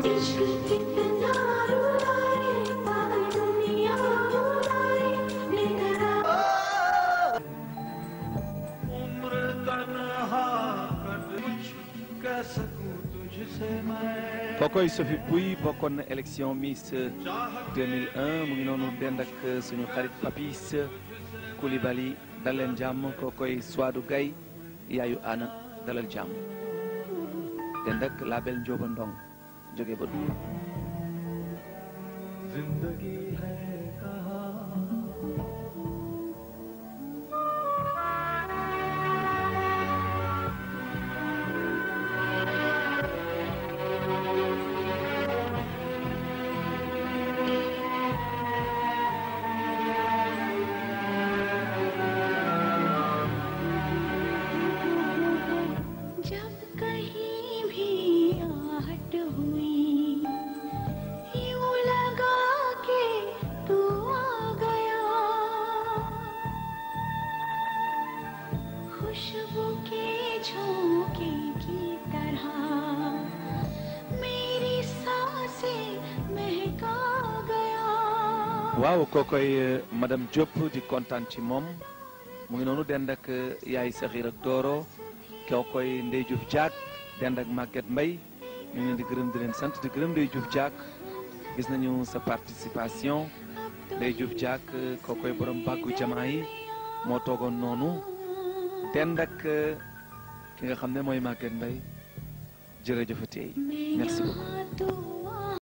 इश्क कितना रुलाए पागल दुनिया बुलाए लेकर उम्र तन्हा कुछ कह सकूं तुझसे मैं kokoy Sophie Pouye bokkoon na élection Miss 2001 mu ngi noonu dend ak suñu xarit Papis Coulibaly dal leen jàmm kokoy Souadou Gaye yaayu Ana dalal jàmm dend ak label Njóoba Ndong jóge ba Dóor जिंदगी है कहाँ जब कहीं भी आहट हुई यूं लगा के तू आ गया खुशबू के झोंके की तरह मेरी सांसें महका गया waaw kokoy madame Diop di kontaan ci moom mu ngi noonu dend ak yaay Saxir ak Doro kokoy Ndey Diouf Diack dend ak Maguette Mbaye ñu ngi leen di gërëm di leen sant di gërëm Ndey Diouf Diack gis nañu sa participation Ndey Diouf Diack kokoy borom bàggu jamaa yi moo toogoon noonu dend ak ki nga xam ne mooy Maguette Mbaye jërëjëfatee merci beaucoup. तू